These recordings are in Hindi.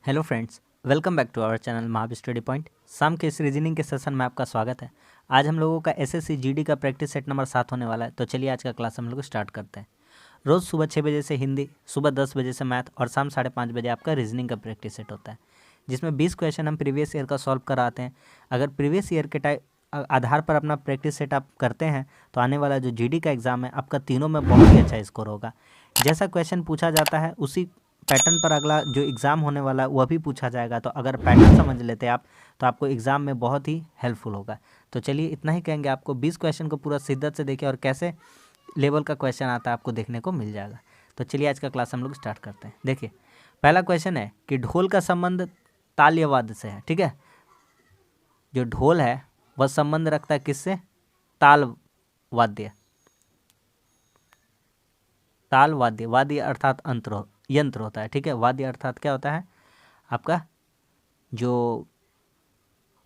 Hello friends, welcome back to our channel Mahab study point. शाम के इस रीजनिंग के सेशन में आपका स्वागत है। आज हम लोगों का एसएससी जीडी का प्रैक्टिस सेट नंबर 7 होने वाला है। तो चलिए आज का क्लास हम लोग स्टार्ट करते हैं। रोज़ सुबह 6 बजे से हिंदी, सुबह 10 बजे से मैथ और शाम 5:30 बजे आपका रीजनिंग का प्रैक्टिस सेट होता है, जिसमें 20 क्वेश्चन हम प्रीवियस ईयर का सॉल्व कराते हैं। अगर प्रीवियस ईयर के आधार पर अपना प्रैक्टिस सेट आप करते हैं तो आने वाला जो जीडी का एग्ज़ाम है आपका तीनों में बहुत ही अच्छा स्कोर होगा। जैसा क्वेश्चन पूछा जाता है उसी पैटर्न पर अगला जो एग्ज़ाम होने वाला है वह भी पूछा जाएगा। तो अगर पैटर्न समझ लेते हैं आप तो आपको एग्ज़ाम में बहुत ही हेल्पफुल होगा। तो चलिए इतना ही कहेंगे, आपको 20 क्वेश्चन को पूरा शिद्दत से देखिए और कैसे लेवल का क्वेश्चन आता है आपको देखने को मिल जाएगा। तो चलिए आज का क्लास हम लोग स्टार्ट करते हैं। देखिए पहला क्वेश्चन है कि ढोल का संबंध ताल या वाद्य से है। ठीक है, जो ढोल है वह संबंध रखता है किससे? ताल वाद्य। ताल वाद्य, वाद्य अर्थात यंत्र होता है। ठीक है, वाद्य अर्थात क्या होता है आपका? जो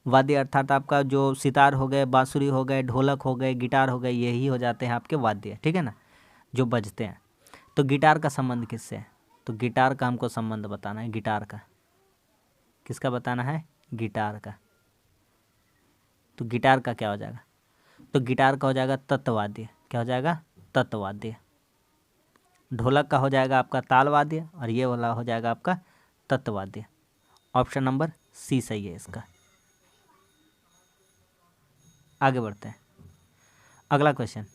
वाद्य अर्थात आपका जो सितार हो गए, बांसुरी हो गए, ढोलक हो गए, गिटार हो गए, यही हो जाते हैं आपके वाद्य। ठीक है ना, जो बजते हैं। तो गिटार का संबंध किससे है? तो गिटार का हमको संबंध बताना है। गिटार का किसका बताना है? गिटार का। तो गिटार का क्या हो जाएगा? तो गिटार का हो जाएगा तत्वाद्य। क्या हो जाएगा? तत्वाद्य। ढोलक का हो जाएगा आपका तालवाद्य और ये वाला हो जाएगा आपका तत्वाद्य। ऑप्शन नंबर सी सही है इसका। आगे बढ़ते हैं। अगला क्वेश्चन,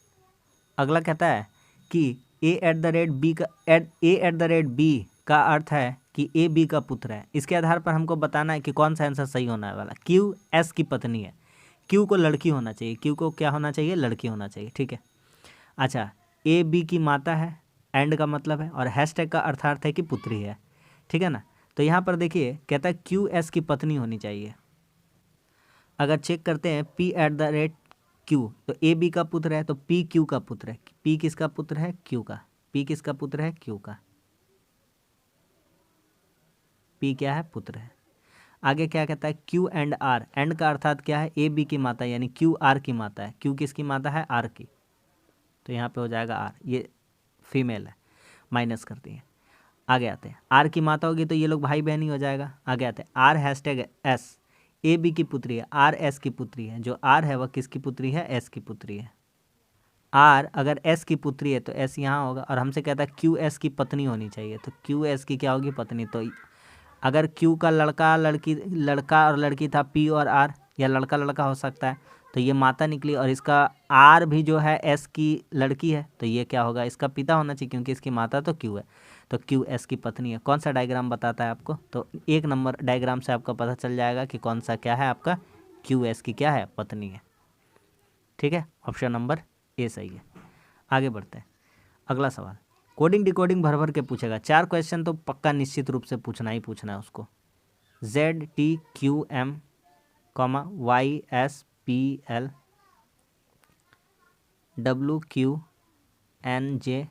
अगला कहता है कि a@b का अर्थ है कि ए बी का पुत्र है। इसके आधार पर हमको बताना है कि कौन सा आंसर सही होने वाला। क्यू एस की पत्नी है। क्यू को लड़की होना चाहिए। क्यू को क्या होना चाहिए? लड़की होना चाहिए। ठीक है, अच्छा, ए बी की माता है, एंड का मतलब है, और हैशटैग का अर्थार्थ है कि पुत्री है। ठीक है ना, तो यहाँ पर देखिए कहता है क्यू एस की पत्नी होनी चाहिए। अगर चेक करते हैं P@Q, तो ए बी का पुत्र है तो पी क्यू का पुत्र है। पी किसका पुत्र है? क्यू का। पी किसका पुत्र है? क्यू का। पी क्या है? पुत्र है। आगे क्या कहता है? Q and are. एंड का अर्थात क्या है? ए बी की माता, यानी क्यू आर की माता है। क्यू किसकी माता है? आर की। तो यहाँ पे हो जाएगा आर, ये फीमेल है, माइनस करती है। आगे आते हैं, आर की माता होगी तो ये लोग भाई बहन ही हो जाएगा। आगे आते हैं, R hashtag S. A B की पुत्री है, आर एस की पुत्री है। जो आर है वह किसकी पुत्री है? एस की पुत्री है। आर अगर एस की पुत्री है तो एस यहाँ होगा, और हमसे कहता है क्यू एस की पत्नी होनी चाहिए। तो क्यू एस की क्या होगी? पत्नी। तो अगर क्यू का लड़का और लड़की था पी और आर, या लड़का लड़का हो सकता है, तो ये माता निकली। और इसका आर भी जो है एस की लड़की है, तो ये क्या होगा? इसका पिता होना चाहिए, क्योंकि इसकी माता तो क्यू है। तो क्यू एस की पत्नी है। कौन सा डायग्राम बताता है आपको? तो 1 नंबर डायग्राम से आपका पता चल जाएगा कि कौन सा क्या है आपका क्यू एस की क्या है? पत्नी है। ठीक है, ऑप्शन नंबर ए सही है। आगे बढ़ते हैं। अगला सवाल, कोडिंग डिकोडिंग भर भर के पूछेगा। 4 क्वेश्चन तो पक्का निश्चित रूप से पूछना ही पूछना है उसको। ZTQM, YSPL, WQNJ,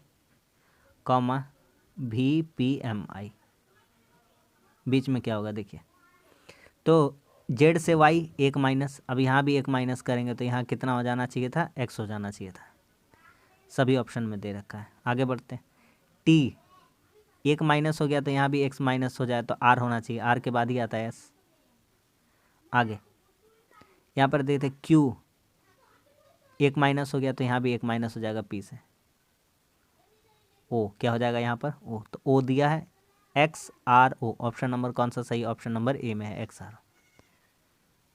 VPMI। बीच में क्या होगा? देखिए, तो जेड से वाई 1 माइनस, अब यहाँ भी 1 माइनस करेंगे तो यहाँ कितना हो जाना चाहिए था? एक्स हो जाना चाहिए था। सभी ऑप्शन में दे रखा है। आगे बढ़ते हैं, टी 1 माइनस हो गया तो यहाँ भी एक्स माइनस हो जाए तो आर होना चाहिए। आर के बाद ही आता है एस। आगे यहाँ पर देखते क्यू 1 माइनस हो गया तो यहाँ भी 1 माइनस हो जाएगा पी से। ओ क्या हो जाएगा यहाँ पर? ओ, तो ओ दिया है XRO। ऑप्शन नंबर कौन सा सही? ऑप्शन नंबर ए में है XRO।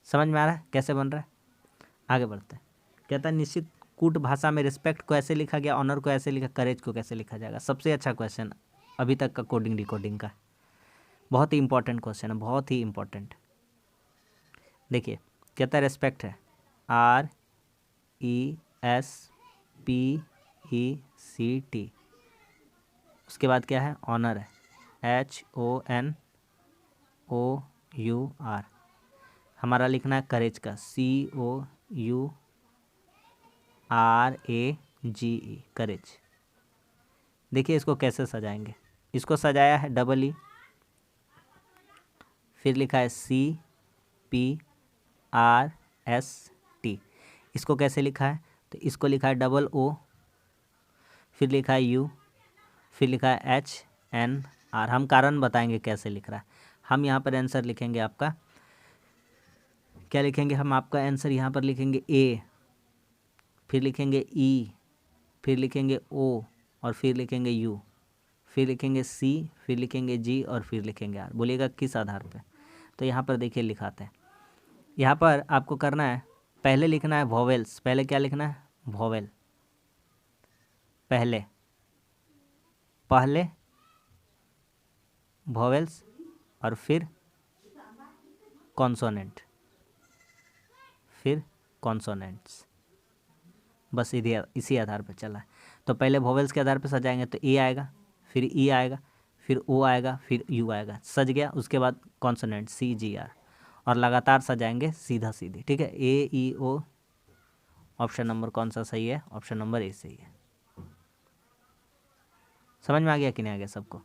समझ में आ रहा है कैसे बन रहा है? आगे बढ़ते हैं। कहता है निश्चित कूट भाषा में रिस्पेक्ट को ऐसे लिखा गया, ऑनर को ऐसे लिखा, करेज को कैसे लिखा जाएगा? सबसे अच्छा क्वेश्चन अभी तक का कोडिंग डिकोडिंग का। बहुत ही इंपॉर्टेंट क्वेश्चन है, बहुत ही इंपॉर्टेंट। देखिए कहता है रिस्पेक्ट है RESPECT। उसके बाद क्या है? ऑनर है HONOUR। हमारा लिखना है करेज का COURAGE, करेज। देखिए इसको कैसे सजाएंगे। इसको सजाया है EE, फिर लिखा है CPRST। इसको कैसे लिखा है? तो इसको लिखा है OO, फिर लिखा है U, फिर लिखा है HNR। हम कारण बताएंगे कैसे लिख रहा है। हम यहाँ पर आंसर लिखेंगे आपका, क्या लिखेंगे हम, आपका आंसर यहाँ पर लिखेंगे ए, फिर लिखेंगे ई, फिर लिखेंगे ओ, और फिर लिखेंगे यू, फिर लिखेंगे सी, फिर लिखेंगे जी, और फिर लिखेंगे आर। बोलिएगा किस आधार पे। तो यहाँ पर देखिए लिखाते हैं। यहाँ पर आपको करना है, पहले लिखना है वॉवेल्स। पहले क्या लिखना है, वॉवेल, पहले पहले वॉवेल्स, और फिर कॉन्सोनेंट, फिर कॉन्सोनेंट्स। बस इसी आधार पर चला है। तो पहले वॉवेल्स के आधार पर सजाएंगे तो ए आएगा, फिर ई आएगा, फिर ओ आएगा, फिर यू आएगा, सज गया। उसके बाद कॉन्सोनेंट सी जी आर, और लगातार सजाएंगे सीधा सीधी। ठीक है, ए ई ओ। ऑप्शन नंबर कौन सा सही है, ऑप्शन नंबर ए सही है। समझ में आ गया कि नहीं आ गया सबको।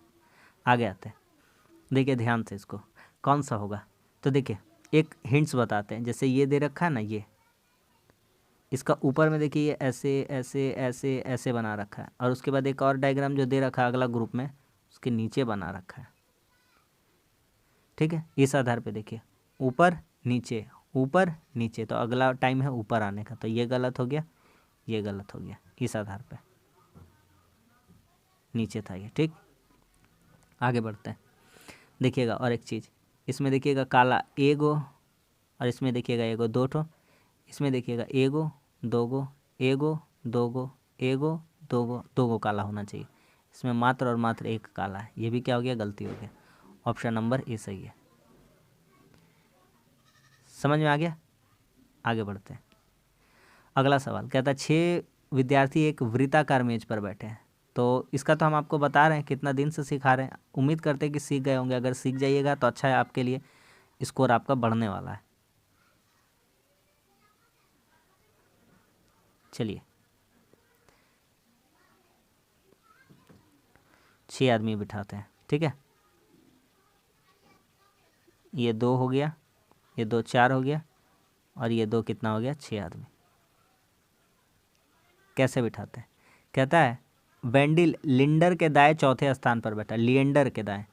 आगे आते हैं, देखिए ध्यान से इसको कौन सा होगा। तो देखिए एक हिंट्स बताते हैं, जैसे ये दे रखा है ना, ये इसका ऊपर में देखिए ये ऐसे ऐसे ऐसे ऐसे बना रखा है, और उसके बाद एक और डायग्राम जो दे रखा है अगला ग्रुप में, उसके नीचे बना रखा है। ठीक है, इस आधार पे देखिए ऊपर नीचे ऊपर नीचे, तो अगला टाइम है ऊपर आने का, तो ये गलत हो गया, ये गलत हो गया। इस आधार पे नीचे था ये। ठीक, आगे बढ़ते हैं। देखिएगा और एक चीज़, इसमें देखिएगा काला एगो, और इसमें देखिएगा एगो दो ठो, इसमें देखिएगा एगो दोगो, एगो दोगो, एगो दोगो, दोगो काला होना चाहिए। इसमें मात्र और मात्र एक काला है, ये भी क्या हो गया, गलती हो गया। ऑप्शन नंबर ए सही है। समझ में आ गया। आगे बढ़ते हैं। अगला सवाल कहता है 6 विद्यार्थी एक वृत्ताकार मेज पर बैठे हैं। तो इसका तो हम आपको बता रहे हैं, कितना दिन से सिखा रहे हैं, उम्मीद करते हैं कि सीख गए होंगे। अगर सीख जाइएगा तो अच्छा है, आपके लिए स्कोर आपका बढ़ने वाला है। चलिए 6 आदमी बिठाते हैं। ठीक है, ये 2 हो गया, ये 2 4 हो गया, और ये 2 कितना हो गया, 6 आदमी। कैसे बिठाते हैं, कहता है वेंडिल लिंडर के दाएं चौथे स्थान पर बैठा, लिएंडर के दाएं,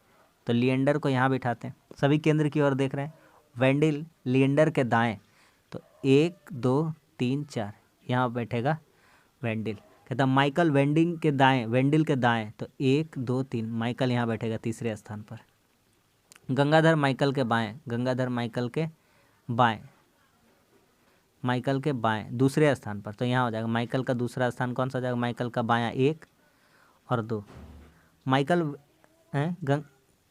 तो लिएंडर को यहाँ बिठाते हैं। सभी केंद्र की ओर देख रहे हैं, वेंडिल लिएंडर के दाएं, तो 1 2 3 4 यहाँ बैठेगा वेंडिल। कहता माइकल वेंडिल के दाएं, तो 1 2 3 माइकल यहाँ बैठेगा तीसरे स्थान पर। गंगाधर माइकल के बाएं, गंगाधर माइकल के बाएं, माइकल के बाएं दूसरे स्थान पर, तो यहाँ हो जाएगा माइकल का दूसरा स्थान कौन सा हो जाएगा, माइकल का बायां 1 और 2। माइकल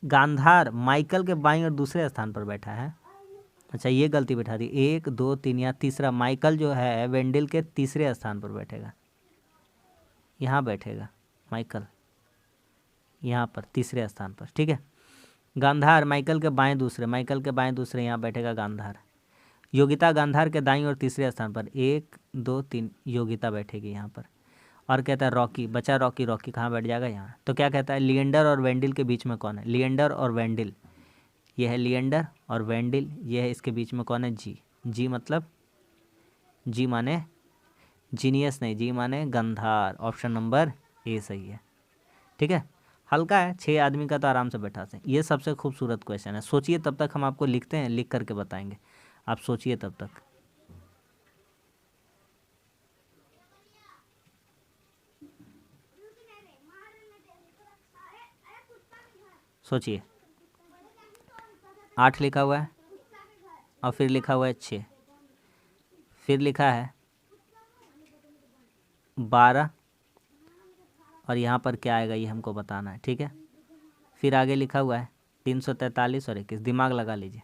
गांधार माइकल के बाईं और दूसरे स्थान पर बैठा है। अच्छा ये गलती बैठा दी, 1 2 3 या तीसरा, माइकल जो है वेंडिल के तीसरे स्थान पर बैठेगा, यहाँ बैठेगा माइकल, यहाँ पर तीसरे स्थान पर। ठीक है, गांधार माइकल के बाएं दूसरे, माइकल के बाएं दूसरे, यहाँ बैठेगा गांधार। योगिता गांधार के दाईं और तीसरे स्थान पर, 1 2 3 योगिता बैठेगी यहाँ पर। और कहता है रॉकी, बचा रॉकी, रॉकी कहाँ बैठ जाएगा, यहाँ। तो क्या कहता है, लिएंडर और वेंडिल के बीच में कौन है, लिएंडर और वेंडिल, ये है लिएंडर, और वेंडिल ये है, इसके बीच में कौन है, जी। जी मतलब, जी माने जीनियस नहीं, जी माने गंधार। ऑप्शन नंबर ए सही है। ठीक है, हल्का है, 6 आदमी का तो आराम से बैठा सकते हैं। ये सबसे खूबसूरत क्वेश्चन है। सोचिए, तब तक हम आपको लिखते हैं, लिख करके बताएंगे, आप सोचिए तब तक। सोचिए, 8 लिखा हुआ है, और फिर लिखा हुआ है 6, फिर लिखा है 12, और यहाँ पर क्या आएगा ये हमको बताना है। ठीक है, फिर आगे लिखा हुआ है 343 और 21। दिमाग लगा लीजिए,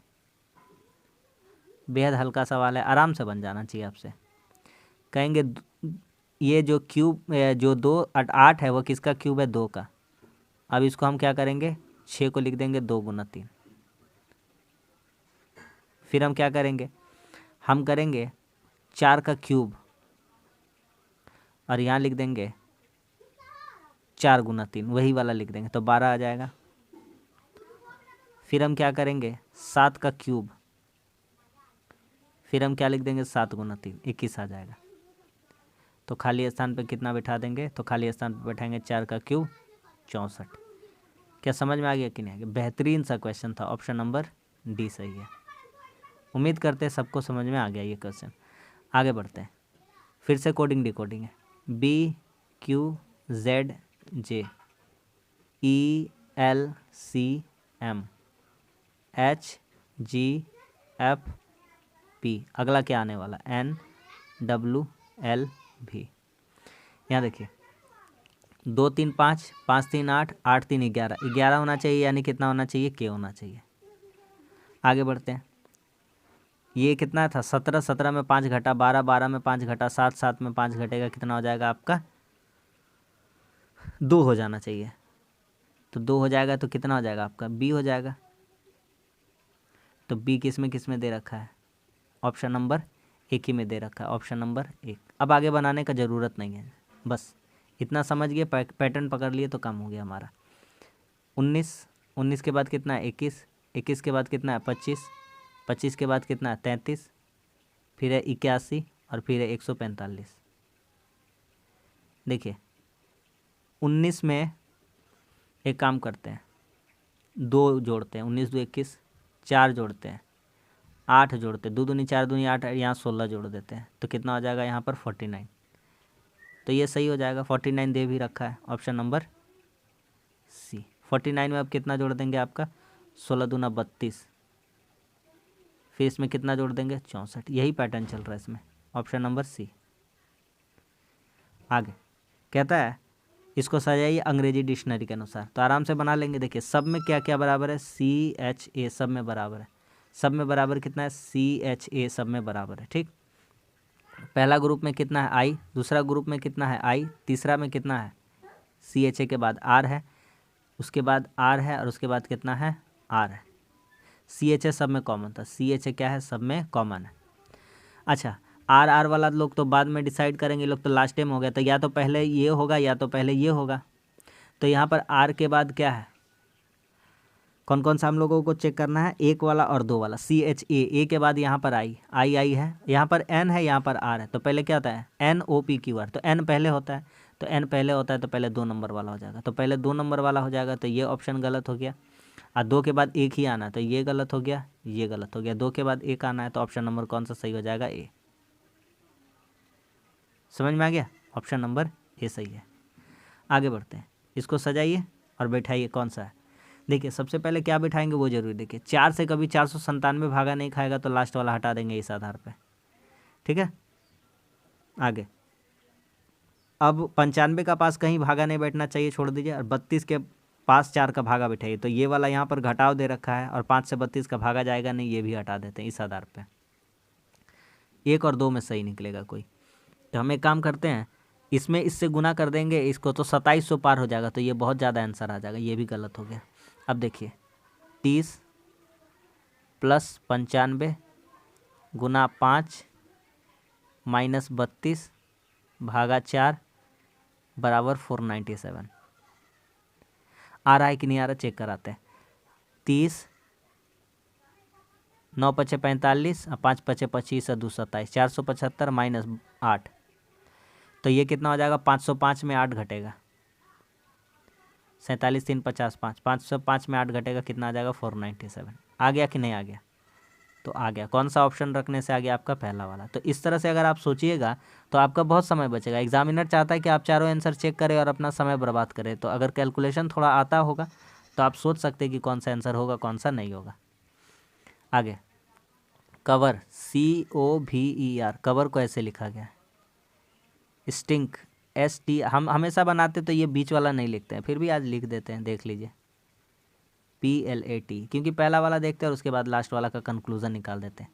बेहद हल्का सवाल है, आराम से बन जाना चाहिए आपसे। कहेंगे ये जो क्यूब, जो 2 8 है, वो किसका क्यूब है, 2 का। अब इसको हम क्या करेंगे, 6 को लिख देंगे 2 गुना 3। फिर हम क्या करेंगे, हम करेंगे 4 का क्यूब, और यहाँ लिख देंगे 4 गुना 3, वही वाला लिख देंगे, तो 12 आ जाएगा। फिर हम क्या करेंगे, 7 का क्यूब, फिर हम क्या लिख देंगे, 7 गुना 3, 21 आ जाएगा। तो खाली स्थान पे कितना बैठा देंगे, तो खाली स्थान पे बैठाएंगे 4 का क्यूब 64। क्या समझ में आ गया कि नहीं आ गया? बेहतरीन सा क्वेश्चन था, ऑप्शन नंबर डी सही है। उम्मीद करते हैं सबको समझ में आ गया ये क्वेश्चन। आगे बढ़ते हैं, फिर से कोडिंग डिकोडिंग है। B Q Z J E L C M H G F P, अगला क्या आने वाला? एन डब्ल्यू एल भी। यहाँ देखिए 2 3 5, 5 3 8, 8 3 11, 11 होना चाहिए, यानी कितना होना चाहिए? के होना चाहिए। आगे बढ़ते हैं, ये कितना था? 17, 17 में 5 घटा, 12, 12 में 5 घटा, 7, 7 में 5 घटेगा, कितना हो जाएगा आपका? 2 हो जाना चाहिए। तो 2 हो जाएगा तो कितना हो जाएगा आपका? बी हो जाएगा। तो बी किस में दे रखा है? ऑप्शन नंबर एक ही में दे रखा है, ऑप्शन नंबर एक। अब आगे बनाने का ज़रूरत नहीं है, बस इतना समझ गए, पैटर्न पकड़ लिए तो काम हो गया हमारा। 19, 19 के बाद कितना है? 21, 21 के बाद कितना है? 25, 25 के बाद कितना है? 33, फिर है 81 और फिर है 145। देखिए 19 में एक काम करते हैं, 2 जोड़ते हैं, 19 2 21, 4 जोड़ते हैं, 8 जोड़ते हैं, 2 दूनी 4 दूनी 8, यहाँ 16 जोड़ देते हैं, तो कितना हो जाएगा यहाँ पर? 49। तो ये सही हो जाएगा, 49 दे भी रखा है, ऑप्शन नंबर सी। 49 में अब कितना जोड़ देंगे आपका? 16 दूना 32, फिर इसमें कितना जोड़ देंगे? 64। यही पैटर्न चल रहा है इसमें, ऑप्शन नंबर सी। आगे कहता है इसको सजाइए अंग्रेजी डिक्शनरी के अनुसार, तो आराम से बना लेंगे। देखिए सब में क्या क्या बराबर है? सी एच ए सब में बराबर है। सब में बराबर कितना है? सी एच ए सब में बराबर है, ठीक। पहला ग्रुप में कितना है? आई। दूसरा ग्रुप में कितना है? आई। तीसरा में कितना है? सी एच ए के बाद आर है, उसके बाद आर है, और उसके बाद कितना है? आर है। सी एच ए सब में कॉमन था, सी एच ए क्या है? सब में कॉमन है। अच्छा आर आर वाला लोग तो बाद में डिसाइड करेंगे, लोग तो लास्ट टाइम हो गया, तो या तो पहले ये होगा या तो पहले ये होगा। तो यहाँ पर आर के बाद क्या है? कौन कौन सा हम लोगों को चेक करना है? 1 वाला और 2 वाला। सी एच ए के बाद यहाँ पर आई आई है, यहाँ पर एन है, यहाँ पर आर है, तो पहले क्या होता है? N O P Q R, तो एन पहले होता है, तो एन पहले होता है तो पहले 2 नंबर वाला हो जाएगा, तो पहले 2 नंबर वाला हो जाएगा, तो ये ऑप्शन गलत हो गया। और 2 के बाद 1 ही आना है, तो ये गलत हो गया, ये गलत हो गया। 2 के बाद 1 आना है, तो ऑप्शन नंबर कौन सा सही हो जाएगा? ए। समझ में आ गया? ऑप्शन नंबर ए सही है। आगे बढ़ते हैं, इसको सजाइए और बैठाइए कौन सा है। देखिए सबसे पहले क्या बैठाएंगे वो जरूरी देखिए, 4 से कभी 497 भागा नहीं खाएगा, तो लास्ट वाला हटा देंगे इस आधार पे, ठीक है। आगे अब 95 का पास कहीं भागा नहीं बैठना चाहिए, छोड़ दीजिए, और 32 के पास 4 का भागा बैठाइए, तो ये वाला यहाँ पर घटाव दे रखा है, और 5 से 32 का भागा जाएगा नहीं, ये भी हटा देते हैं इस आधार पे। 1 और 2 में सही निकलेगा कोई, तो हम एक काम करते हैं, इसमें इससे गुना कर देंगे इसको, तो 2700 पार हो जाएगा, तो ये बहुत ज़्यादा आंसर आ जाएगा, ये भी गलत हो गया। अब देखिए 30 प्लस 95 गुना 5 माइनस 32 भागा 4 बराबर 497। आ रहा है कि नहीं आ रहा? चेक कराते हैं। 30, 9 पचे 45, 5 पचे 25 और 2 27, 475 माइनस 8, तो ये कितना हो जाएगा? 505 में 8 घटेगा, 47 3 50 5, 505 में 8 घटेगा, कितना आ जाएगा? 497। आ गया कि नहीं आ गया? तो आ गया। कौन सा ऑप्शन रखने से आ गया? आपका पहला वाला। तो इस तरह से अगर आप सोचिएगा तो आपका बहुत समय बचेगा। एग्जामिनर चाहता है कि आप चारों आंसर चेक करें और अपना समय बर्बाद करें, तो अगर कैलकुलेशन थोड़ा आता होगा तो आप सोच सकते हैं कि कौन सा आंसर होगा कौन सा नहीं होगा। आगे कवर, COVER, कवर को ऐसे लिखा गया है। स्टिंक, ST, हम हमेशा बनाते तो ये बीच वाला नहीं लिखते हैं, फिर भी आज लिख देते हैं, देख लीजिए PLAT, क्योंकि पहला वाला देखते हैं और उसके बाद लास्ट वाला का कंक्लूजन निकाल देते हैं।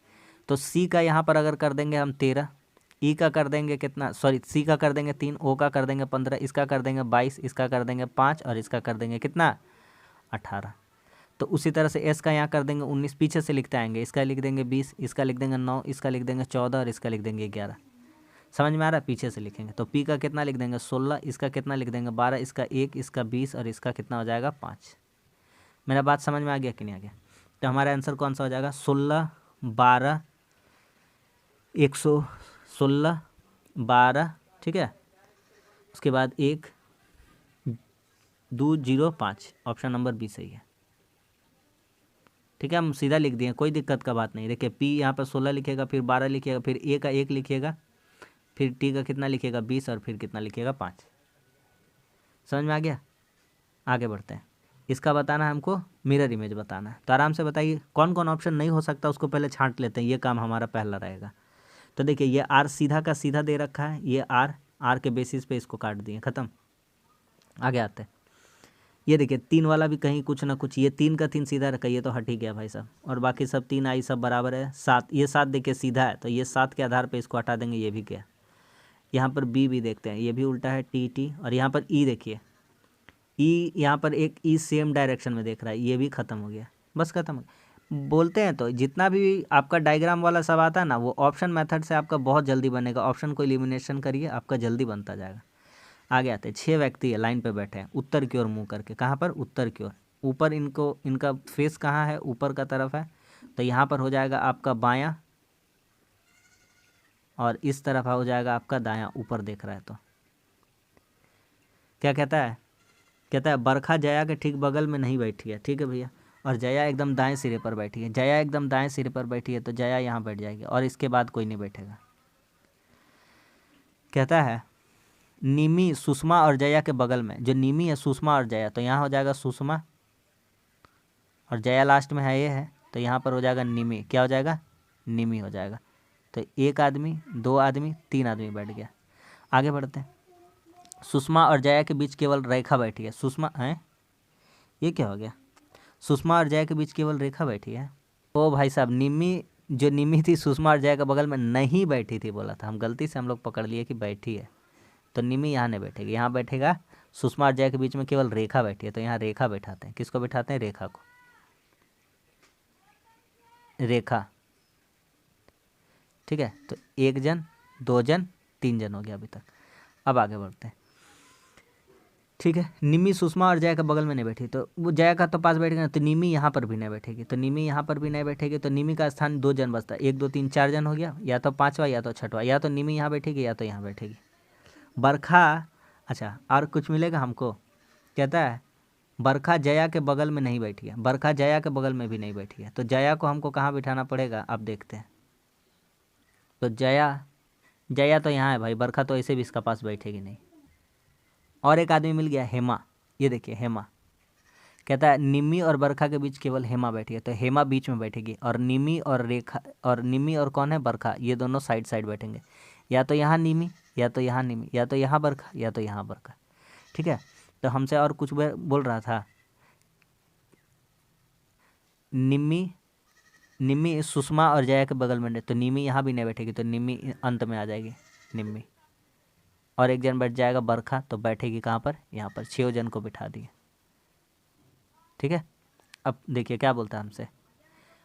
तो C का यहाँ पर अगर कर देंगे हम 13, E का कर देंगे कितना, सॉरी C का कर देंगे 3, O का कर देंगे 15, इसका कर देंगे 22, इसका कर देंगे 5 और इसका कर देंगे कितना? 18। तो उसी तरह से S का यहाँ कर देंगे 19, पीछे से लिखते आएंगे, इसका लिख देंगे 20, इसका लिख देंगे 9, इसका लिख देंगे 14 और इसका लिख देंगे 11। समझ में आ रहा है? पीछे से लिखेंगे तो P का कितना लिख देंगे 16, इसका कितना लिख देंगे 12, इसका 1, इसका 20 और इसका कितना हो जाएगा 5। मेरा बात समझ में आ गया कि नहीं आ गया? तो हमारा आंसर कौन सा हो जाएगा? 16 12 116 12, ठीक है। उसके बाद 1 205 ऑप्शन नंबर बी सही है। ठीक है, हम सीधा लिख दिए, कोई दिक्कत का बात नहीं। देखिए पी यहाँ पर 16 लिखेगा, फिर 12 लिखेगा, फिर ए का 1 लिखिएगा, फिर टी का कितना लिखेगा 20, और फिर कितना लिखेगा 5। समझ में आ गया? आगे बढ़ते हैं। इसका बताना है हमको, मिरर इमेज बताना है। तो आराम से बताइए कौन कौन ऑप्शन नहीं हो सकता, उसको पहले छांट लेते हैं, ये काम हमारा पहला रहेगा। तो देखिए ये आर सीधा का सीधा दे रखा है, ये आर के बेसिस पे इसको काट दिए, ख़त्म। आगे आते हैं। ये देखिए 3 वाला भी कहीं कुछ ना कुछ, ये 3 का 3 सीधा रखा, ये तो हट ही गया भाई साहब, और बाकी सब 3 आई सब बराबर है। 7, ये 7 देखिए सीधा है, तो ये 7 के आधार पे इसको हटा देंगे, ये भी क्या। यहाँ पर बी भी देखते हैं, ये भी उल्टा है, टी, और यहाँ पर ई देखिए, ई यहाँ पर एक ई सेम डायरेक्शन में देख रहा है, ये भी ख़त्म हो गया, बस ख़त्म हो गया। बोलते हैं तो जितना भी आपका डायग्राम वाला सब आता है ना, वो ऑप्शन मेथड से आपका बहुत जल्दी बनेगा। ऑप्शन को एलिमिनेशन करिए, आपका जल्दी बनता जाएगा। आगे आते हैं। 6 व्यक्ति है, लाइन पे बैठे हैं, उत्तर की ओर मुँह करके। कहाँ पर? उत्तर की ओर। ऊपर इनका फेस कहाँ है? ऊपर का तरफ है, तो यहाँ पर हो जाएगा आपका बायाँ, और इस तरफ हो जाएगा आपका दायाँ, ऊपर देख रहा है। तो क्या कहता है? कहता है बरखा जया के ठीक बगल में नहीं बैठी है, ठीक है भैया, और जया एकदम दाएं सिरे पर बैठी है। जया एकदम दाएं सिरे पर बैठी है, तो जया यहाँ बैठ जाएगी, और इसके बाद कोई नहीं बैठेगा। कहता है निमी सुषमा और जया के बगल में, जो निमी है सुषमा और जया, तो यहाँ हो जाएगा सुषमा, और जया लास्ट में है, ये है, तो यहाँ पर हो जाएगा निमी। क्या हो जाएगा? निमी हो जाएगा। तो 1 आदमी, 2 आदमी, 3 आदमी बैठ गया। आगे बढ़ते हैं। सुषमा और जया के बीच केवल रेखा बैठी है। सुषमा है, ये क्या हो गया? सुषमा और जया के बीच केवल रेखा बैठी है। ओ भाई साहब, निमी जो निमी थी सुषमा और जया के बगल में नहीं बैठी थी, बोला था, हम गलती से हम लोग पकड़ लिए कि बैठी है, तो निमी यहाँ नहीं बैठेगी, यहाँ बैठेगा। सुषमा और जया के बीच में केवल रेखा बैठी है, तो यहाँ रेखा बैठाते हैं। किसको बैठाते हैं? रेखा को। रेखा, ठीक है। तो 1 जन, 2 जन, 3 जन हो गया अभी तक। अब आगे बढ़ते हैं। ठीक है, निमी सुषमा और जया के बगल में नहीं बैठी, तो वो जया का तो पास बैठेगा ना, तो निमी यहाँ पर भी नहीं बैठेगी, तो निमी यहाँ पर भी नहीं बैठेगी, तो निमी का स्थान 2 जन बचता है। 1 2 3 4 जन हो गया, या तो 5वां या तो 6वां, या तो निमी यहाँ बैठेगी या तो यहाँ बैठेगी। बरखा, अच्छा और कुछ मिलेगा हमको? कहता है बरखा जया के बगल में नहीं बैठी है, बरखा जया के बगल में भी नहीं बैठी है, तो जया को हमको कहाँ बिठाना पड़ेगा, अब देखते हैं। तो जया तो यहाँ है भाई, बरखा तो ऐसे भी इसका पास बैठेगी नहीं। और एक आदमी मिल गया, हेमा। ये देखिए हेमा। कहता है निमी और बरखा के बीच केवल हेमा बैठी है, तो हेमा बीच में बैठेगी, और निमी और रेखा, और निमी और कौन है? बरखा, ये दोनों साइड साइड बैठेंगे। या तो यहाँ निमी, या तो यहाँ निमी, या तो यहाँ बरखा, या तो यहाँ बरखा। ठीक है, तो हमसे और कुछ बोल रहा था। निमी सुषमा और जया के बगल में, तो निमी यहाँ भी नहीं बैठेगी, तो निमी अंत में आ जाएगी, निमी। और 1 जन बैठ जाएगा बरखा, तो बैठेगी कहाँ पर? यहाँ पर। 6 जन को बिठा दिए। ठीक है, अब देखिए क्या बोलता है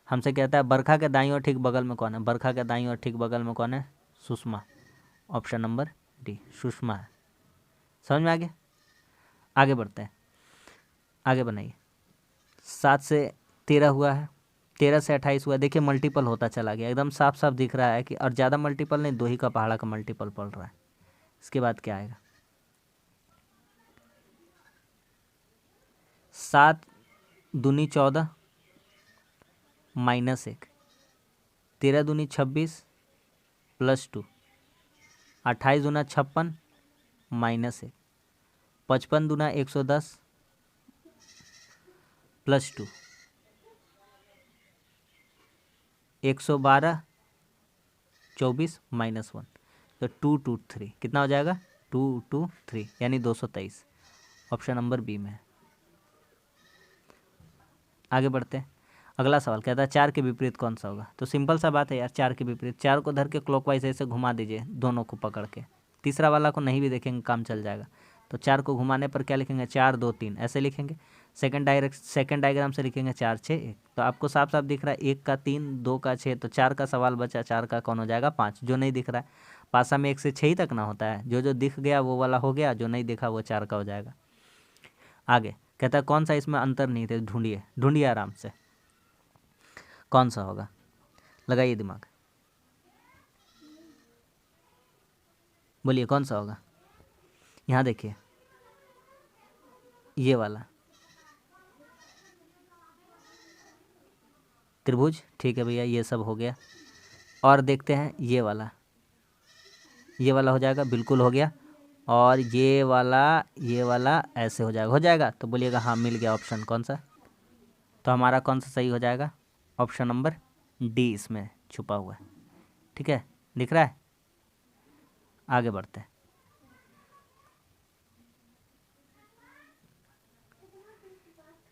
हमसे कहता है बरखा के दाईं और ठीक बगल में कौन है? बरखा के दाईं और ठीक बगल में कौन है? Sushma. Option number D, Sushma है। समझ में आ गया? आगे बढ़ते हैं, आगे बनाइए। 7 से 13 हुआ है, 13 से 28 हुआ है। देखिए मल्टीपल होता चला गया, एकदम साफ साफ दिख रहा है कि, और ज़्यादा मल्टीपल नहीं, 2 ही का पहाड़ा का मल्टीपल पड़ रहा है। इसके बाद क्या आएगा? 7 दूनी 14 -1, 13 दूनी 26 +2, 28 दूना 56 -1, 55 दूना 110 +2, 112 24 -1, तो 223 कितना हो जाएगा? 223 यानी 223। ऑप्शन नंबर बी में है। आगे बढ़ते हैं। अगला सवाल कहता है 4 के विपरीत कौन सा होगा? तो सिंपल सा बात है यार, 4 के विपरीत, 4 को धर के क्लॉकवाइज ऐसे घुमा दीजिए, दोनों को पकड़ के। तीसरा वाला को नहीं भी देखेंगे, काम चल जाएगा। तो 4 को घुमाने पर क्या लिखेंगे? 4 2 3 ऐसे लिखेंगे। सेकंड डायग्राम से लिखेंगे 4 6 1। तो आपको साफ साफ दिख रहा है 1 का 3, 2 का 6, तो 4 का सवाल बचा, 4 का कौन हो जाएगा? 5। जो नहीं दिख रहा है, पासा में 1 से 6 ही तक ना होता है, जो जो दिख गया वो वाला हो गया, जो नहीं दिखा वो 4 का हो जाएगा। आगे कहता है कौन सा इसमें अंतर नहीं थे? ढूंढिए आराम से, कौन सा होगा? लगाइए दिमाग, बोलिए कौन सा होगा? यहाँ देखिए, ये वाला त्रिभुज, ठीक है भैया, ये सब हो गया। और देखते हैं ये वाला हो जाएगा, बिल्कुल हो गया। और ये वाला ऐसे हो जाएगा, तो बोलिएगा हाँ मिल गया ऑप्शन कौन सा। तो हमारा कौन सा सही हो जाएगा, ऑप्शन नंबर डी इसमें छुपा हुआ है। ठीक है, दिख रहा है। आगे बढ़ते हैं।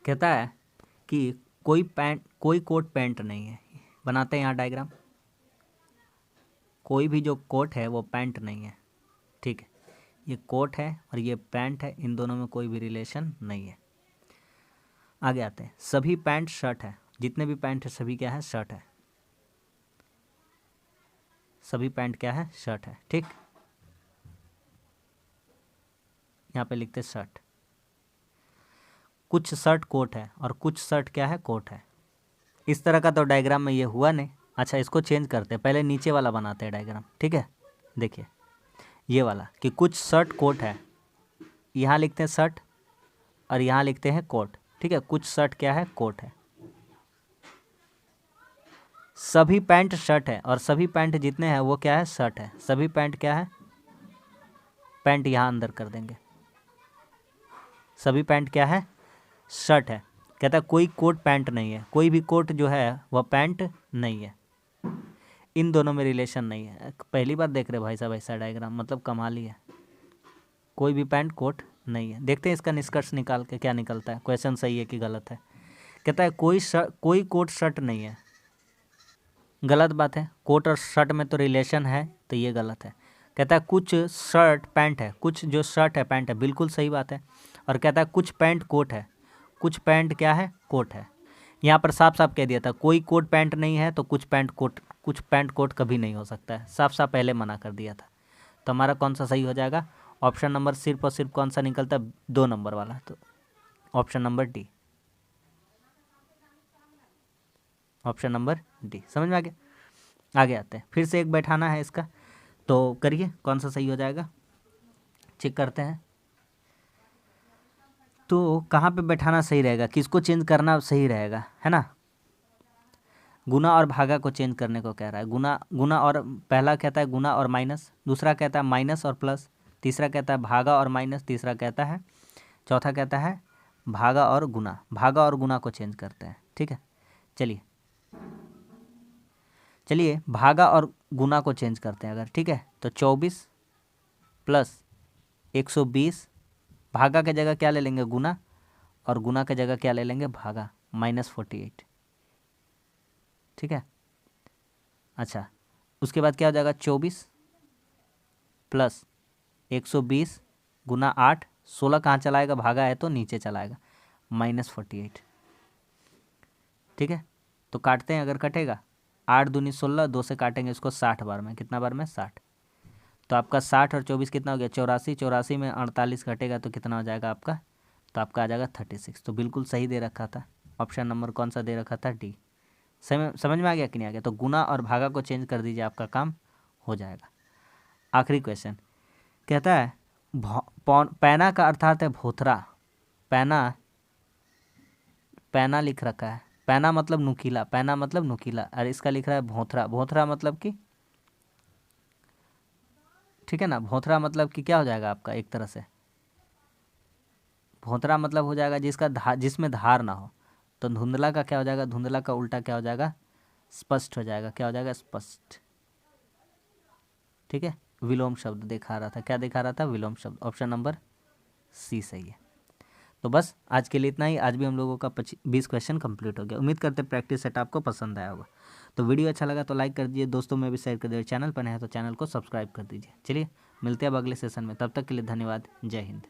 कहता है कि कोई कोट पैंट नहीं है। बनाते हैं यहाँ डायग्राम। कोई भी जो कोट है वो पैंट नहीं है। ठीक है, ये कोट है और ये पैंट है, इन दोनों में कोई भी रिलेशन नहीं है। आगे आते हैं। सभी पैंट शर्ट है। जितने भी पैंट है सभी क्या है, शर्ट है। सभी पैंट क्या है, शर्ट है। ठीक, यहाँ पे लिखते शर्ट। कुछ शर्ट कोट है और कुछ शर्ट क्या है, कोट है। इस तरह का तो डायग्राम में ये हुआ नहीं। अच्छा, इसको चेंज करते हैं, पहले नीचे वाला बनाते हैं डायग्राम। ठीक है, देखिए ये वाला कि कुछ शर्ट कोट है, यहाँ लिखते हैं शर्ट और यहाँ लिखते हैं कोट। ठीक है, कुछ शर्ट क्या है, कोट है। सभी पैंट शर्ट है और सभी पैंट जितने हैं वो क्या है, शर्ट है। सभी पैंट क्या है, पैंट यहाँ अंदर कर देंगे। सभी पैंट क्या है, शर्ट है। कहता है कोई कोट पैंट नहीं है। कोई भी कोट जो है वह पैंट नहीं है। इन दोनों में रिलेशन नहीं है। पहली बार देख रहे भाई साहब ऐसा डायग्राम, मतलब कमाल ही है। कोई भी पैंट कोट नहीं है। देखते हैं इसका निष्कर्ष निकाल के क्या निकलता है, क्वेश्चन सही है कि गलत है। कहता है कोई कोट शर्ट नहीं है। गलत बात है, कोट और शर्ट में तो रिलेशन है, तो ये गलत है। कहता है कुछ शर्ट पैंट है। कुछ जो शर्ट है पैंट है, बिल्कुल सही बात है। और कहता है कुछ पैंट कोट है। कुछ पैंट क्या है, कोट है। यहाँ पर साफ साफ कह दिया था कोई कोट पैंट नहीं है, तो कुछ पैंट कोट कभी नहीं हो सकता है। साफ साफ पहले मना कर दिया था। तो हमारा कौन सा सही हो जाएगा, ऑप्शन नंबर सिर्फ और सिर्फ कौन सा निकलता है, 2 नंबर वाला। तो option number D, option number D. समझ में आ गया। आगे आते हैं, फिर से एक बैठाना है इसका, तो करिए कौन सा सही हो जाएगा, चेक करते हैं। तो कहाँ पे बैठाना सही रहेगा, किसको चेंज करना सही रहेगा, है ना। गुना और भागा को चेंज करने को कह रहा है। गुना और पहला कहता है गुना और माइनस, दूसरा कहता है माइनस और प्लस, तीसरा कहता है भागा और माइनस, तीसरा कहता है, चौथा कहता है भागा और गुना। भागा और गुना को चेंज करते हैं। ठीक है, चलिए भागा और गुना को चेंज करते हैं अगर। ठीक है, तो 24 प्लस 120, भागा के जगह क्या ले लेंगे, गुना, और गुना के जगह क्या ले लेंगे, भागा, -48। ठीक है, अच्छा उसके बाद क्या हो जाएगा, 24 प्लस 120 गुना 8, 16 कहाँ चलाएगा, भागा है तो नीचे चलाएगा, -48। ठीक है, तो काटते हैं, अगर कटेगा 8 दूनी 16, 2 से काटेंगे इसको 60 बार में, कितना बार में, 60। तो आपका 60 और 24 कितना हो गया, 84। 84 में 48 घटेगा तो कितना हो जाएगा आपका, तो आपका आ जाएगा 36। तो बिल्कुल सही दे रखा था। ऑप्शन नंबर कौन सा दे रखा था, डी। समझ में आ गया कि नहीं आ गया। तो गुना और भागा को चेंज कर दीजिए, आपका काम हो जाएगा। आखिरी क्वेश्चन कहता है पैना का अर्थात है भोथरा। पैना लिख रखा है, पैना मतलब नुकीला, पैना मतलब नुकीला, और इसका लिख रहा है भोथरा। भोथरा मतलब कि, ठीक है ना, भोथरा मतलब कि क्या हो जाएगा आपका, एक तरह से भोथरा मतलब हो जाएगा जिसमें धार ना हो। तो धुंधला का क्या हो जाएगा, धुंधला का उल्टा क्या हो जाएगा, स्पष्ट हो जाएगा। क्या हो जाएगा, स्पष्ट। ठीक है, विलोम शब्द दिखा रहा था, क्या दिखा रहा था, विलोम शब्द। ऑप्शन नंबर सी सही है। तो बस आज के लिए इतना ही। आज भी हम लोगों का 20 क्वेश्चन कंप्लीट हो गया। उम्मीद करते प्रैक्टिस सेट आपको पसंद आया होगा। तो वीडियो अच्छा लगा तो लाइक कर दीजिए, दोस्तों में भी शेयर कर दीजिए, चैनल पर नए हैं तो चैनल को सब्सक्राइब कर दीजिए। चलिए मिलते हैं अब अगले सेशन में, तब तक के लिए धन्यवाद, जय हिंद।